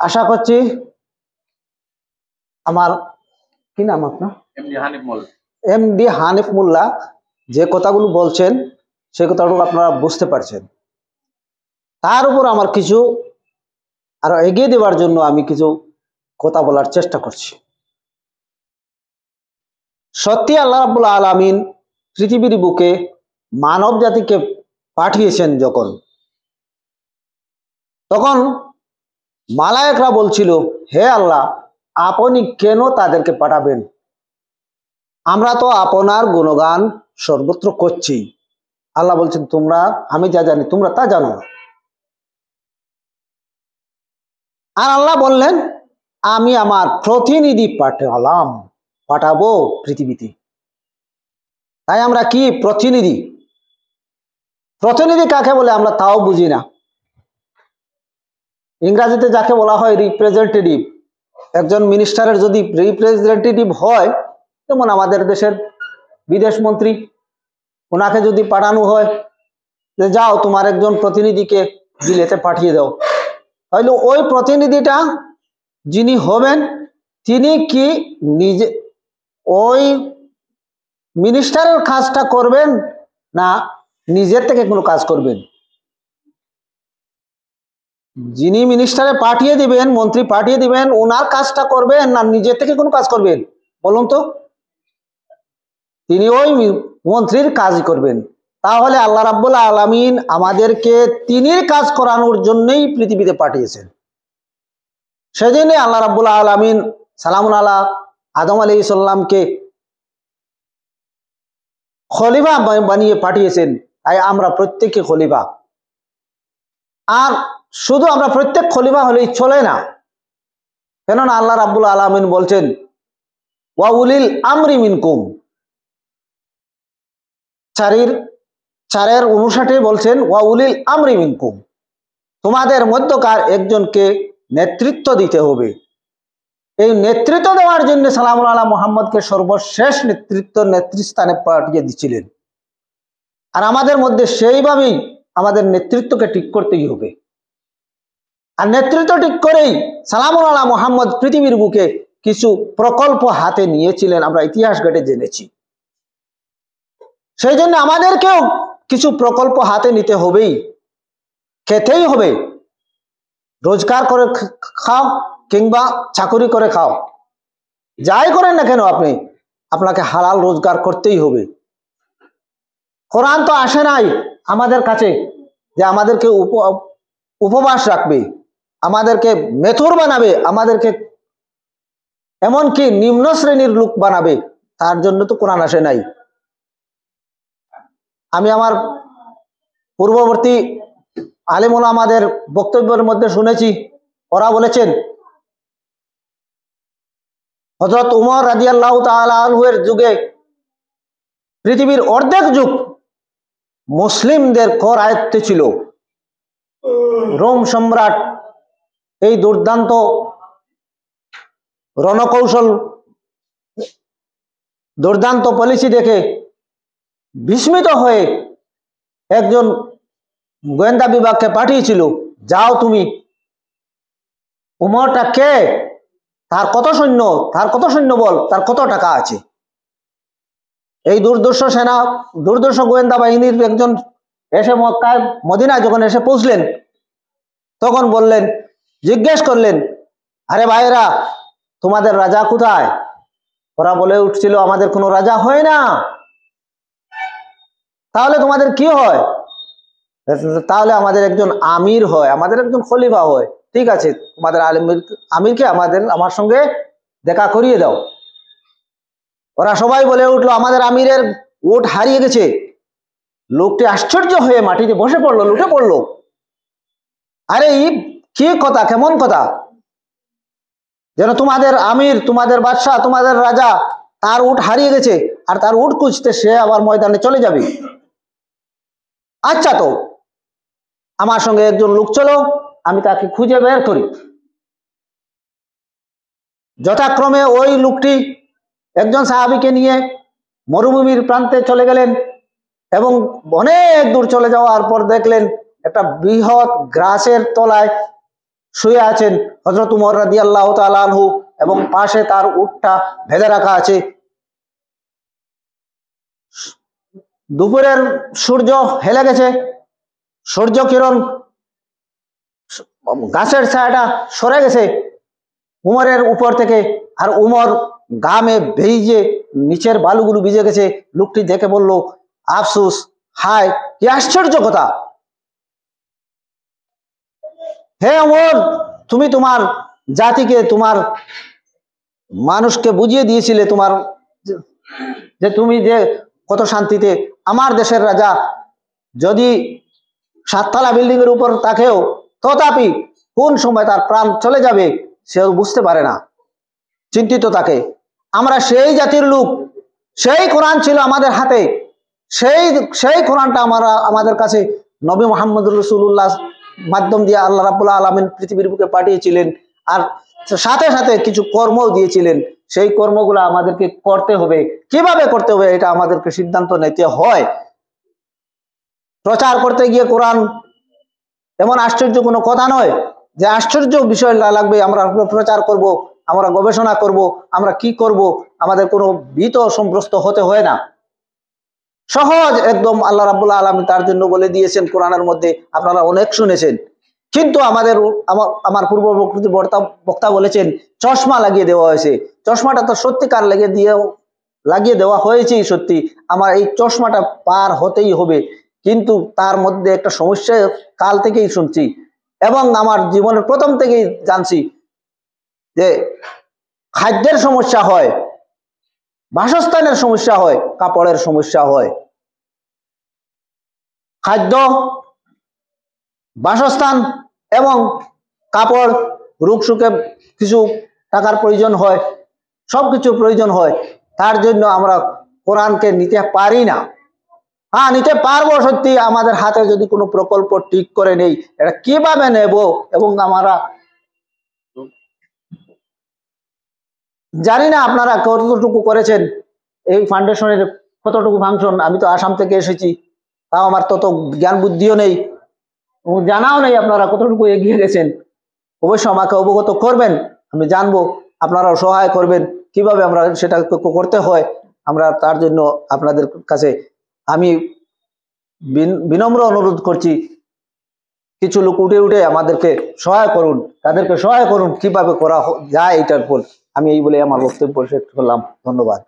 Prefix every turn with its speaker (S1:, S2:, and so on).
S1: আশা করছি আমার কি নাম আপনার এমডি হানিফ মোল্লা যে কথাগুলো বলছেন সেই কথাগুলো আপনারা বুঝতে পারছেন। তার উপর আমার কিছু আরো এগিয়ে দেওয়ার জন্য আমি কিছু কথা বলার চেষ্টা করছি। সত্যি আল্লাহ রাব্বুল আলামিন পৃথিবীর বুকে মানব জাতিকে পাঠিয়েছেন যখন, তখন মালায়েকরা বলছিল, হে আল্লাহ, আপনি কেন তাদেরকে পাঠাবেন? আমরা তো আপনার গুণগান সর্বত্র করছি। আল্লাহ বলছেন, তোমরা, আমি যা জানি তোমরা তা জানো না। আর আল্লাহ বললেন, আমি আমার প্রতিনিধি পাঠাবো পৃথিবীতে। তাই আমরা কি প্রতিনিধি? প্রতিনিধি কাকে বলে আমরা তাও বুঝি না। ইংরেজিতে যাকে বলা হয় রিপ্রেজেন্টেটিভ। একজন মিনিস্টারের যদি রিপ্রেজেন্টেটিভ হয়, যেমন আমাদের দেশের বিদেশ মন্ত্রী, ওনাকে যদি পাঠানো হয় যে যাও তোমার একজন প্রতিনিধিকে বিলেতে পাঠিয়ে দাও, তাহলে ওই প্রতিনিধিটা যিনি হবেন তিনি কি নিজে ওই মিনিস্টারের কাজটা করবেন না নিজের থেকে কোনো কাজ করবেন? যিনি মিনিস্টারে পাঠিয়ে দিবেন, মন্ত্রী পাঠিয়ে দিবেন, ওনার কাজটা করবেন না নিজের থেকে কোনো কাজ করবেন? বলুন তো। তিনি ওই মন্ত্রীর কাজ করবেন। তাহলে আল্লাহ রাব্বুল আলামিন আমাদেরকে তিনির কাজ করানোর জন্যই পৃথিবীতে পাঠিয়েছেন। সেজন্য আল্লাহ রাব্বুল আলামিন সালামুন আলা আদম আলাইহিস সালামকে খলিফা বানিয়ে পাঠিয়েছেন। তাই আমরা প্রত্যেককে খলিফা। আর শুধু আমরা প্রত্যেক খলিফা হলেই চলে না, কেননা আল্লাহ রাব্বুল আলামিন বলছেন, ওয়া উলিল আমরি মিনকুম, 4:59 বলছেন, ওয়া উলিল আমরি মিনকুম, তোমাদের মধ্যকার একজনকে নেতৃত্ব দিতে হবে। এই নেতৃত্ব দেওয়ার জন্য সালামুন আলা মুহাম্মদকে সর্বশেষ নেতৃস্থানে পাঠিয়ে দিয়েছিলেন। আর আমাদের মধ্যে সেইভাবেই আমাদের নেতৃত্বকে ঠিক করতেই হবে। আর নেতৃত্ব ঠিক করেই সালামুন আলা মুহাম্মদ পৃথিবীর বুকে কিছু প্রকল্প হাতে নিয়েছিলেন, আমরা ইতিহাস ঘেটে জেনেছি। সেই জন্য আমাদেরকেও কিছু প্রকল্প হাতে নিতে হবেই, খেতেই হবে। রোজগার করে খাও কিংবা চাকরি করে খাও, যাই করেন না কেন আপনি, আপনাকে হালাল রোজগার করতেই হবে। কোরআন তো আসে নাই আমাদের কাছে যে আমাদেরকে উপবাস রাখবে, আমাদেরকে মেথর বানাবে, আমাদেরকে এমনকি নিম্ন শ্রেণীর লোক বানাবে। তার জন্য তো কোরআন আসে নাই। আমি আমার পূর্ববর্তী আলেম ওলামাদের বক্তব্যের মধ্যে শুনেছি, ওরা বলেছেন হযরত উমর রাদিয়াল্লাহু তাআলা আনহুর যুগে পৃথিবীর অর্ধেক যুগ মুসলিমদের কর আয়ত্তে ছিল। রোম সম্রাট এই দুর্দান্ত রণকৌশল, দুর্দান্ত পলিসি দেখে বিস্মিত হয়ে একজন গোয়েন্দা বিভাগকে পাঠিয়েছিল, যাও তুমি, উমরটা কে, তার কত সৈন্য বল, তার কত টাকা আছে। এই দুর্দর্শ গোয়েন্দা বাহিনীর একজন এসে মক্কায় মদিনায় যখন এসে পৌঁছলেন, তখন বললেন, জিজ্ঞেস করলেন, আরে ভাইরা, তোমাদের রাজা কোথায়? ওরা বলে উঠছিল, আমাদের কোনো রাজা হয় না। তাহলে তোমাদের কি হয়? তাহলে আমাদের একজন আমির হয়, আমাদের একজন খলিফা হয়। ঠিক আছে, তোমাদের আমিরকে আমার সঙ্গে দেখা করিয়ে দাও। ওরা সবাই বলে উঠলো, আমাদের আমিরের উট হারিয়ে গেছে। লোকটি আশ্চর্য হয়ে মাটিতে বসে পড়লো, লুটে পড়লো। আরে কি কথা, কেমন কথা? যেন তোমাদের আমির, তোমাদের বাদশাহ, তোমাদের রাজা, তার উট হারিয়ে গেছে আর তার উট খুঁজতে সে আবার ময়দানে চলে যাবে। আচ্ছা, তো আমার সঙ্গে একজন লোক চলো, আমি তাকে খুঁজে বের করি। যথাক্রমে ওই লোকটি একজন সাহাবীকে নিয়ে মরুভূমির প্রান্তে চলে গেলেন এবং অনেক দূর চলে যাওয়ার পর দেখলেন একটা বৃহৎ গাছের তলায় শুয়ে আছেন হযরত উমর রাদিয়াল্লাহু তাআলা আনহু, এবং পাশে তার উটটা বেঁধে রাখা আছে। দুপুরের সূর্য হেলে গেছে, সূর্য কিরণ গাছের ছায়াটা সরে গেছে উমরের উপর থেকে, আর উমর ঘামে ভিজে নিচের বালুগুলো ভিজে গেছে। লোকটি দেখে বলল, আফসোস, হায় কি আশ্চর্য কথা! হে উমর, তুমি তোমার জাতিকে, তোমার মানুষকে বুঝিয়ে দিয়েছিলে তোমার যে তুমি যে কত শান্তিতে। আমার দেশের রাজা যদি 7 তলা বিল্ডিং এর উপর তাকেও, তথাপি কোন সময় তার প্রাণ চলে যাবে সেও বুঝতে পারে না, চিন্তিত থাকে। আমরা সেই জাতির লোক, সেই কোরআন ছিল আমাদের হাতে, সেই কোরআনটা আমাদের কাছে নবী মুহাম্মদ রাসূলুল্লাহ মাধ্যম দিয়ে আল্লাহ রাব্বুল আলামিন পৃথিবীর বুকে পাঠিয়েছিলেন, আর সাথে সাথে কিছু কর্মও দিয়েছিলেন। সেই কর্মগুলো আমাদেরকে করতে হবে। কিভাবে করতে হবে এটা আমাদেরকে সিদ্ধান্ত নিতে হয়। প্রচার করতে গিয়ে কোরআন এমন আশ্চর্য কোনো কথা নয় যে আশ্চর্য বিষয় লাগবে আমরা প্রচার করব, আমরা গবেষণা করব, আমরা কি করব, আমাদের কোনো ভীত সম্প্রস্ত হতে হয় না। সহজ একদম আল্লাহ রাব্বুল আলামিন তার জন্য বলে দিয়েছেন কোরআনের মধ্যে, আপনারা অনেক শুনেছেন। কিন্তু আমার পূর্ববর্তী বক্তা বলেছেন চশমা লাগিয়ে দেওয়া হয়েছে। চশমাটা তো সত্যিকার লাগিয়ে দেওয়া হয়েছেই সত্যি, আমার এই চশমাটা পার হতেই হবে। কিন্তু তার মধ্যে একটা সমস্যা কাল থেকেই শুনছি, এবং আমার জীবনের প্রথম থেকেই জানছি যে খাদ্যের সমস্যা হয়, বাসস্থানের সমস্যা হয়, কাপড়ের সমস্যা হয়। খাদ্য, বাসস্থান এবং কাপড়, রোগ সুখে কিছু টাকার প্রয়োজন হয়, সবকিছু প্রয়োজন হয়। তার জন্য আমরা কোরআনকে নিতে পারি না। হ্যাঁ, নিতে পারবো সত্যি, আমাদের হাতে যদি কোনো প্রকল্প ঠিক করে নেই, এটা কিভাবে নেব, এবং আমরা জানি না আপনারা কতটুকু করেছেন। এই ফাউন্ডেশনের কতটুকু ফাংশন, আমি তো আসাম থেকে এসেছি, তাও আমার তত জ্ঞান বুদ্ধিও নেই, জানাও নেই আপনারা কতটুকু এগিয়ে গেছেন। অবশ্যই আমাকে অবগত করবেন, আমি জানবো, আপনারাও সহায় করবেন কিভাবে আমরা সেটা করতে হয়। আমরা তার জন্য আপনাদের কাছে আমি বিনম্র অনুরোধ করছি, কিছু লোক উঠে উঠে আমাদেরকে সহায় করুন, তাদেরকে সহায় করুন কিভাবে করা যায় এটার উপর। আমি এই বলে আমার বক্তব্য শেষ করলাম। ধন্যবাদ।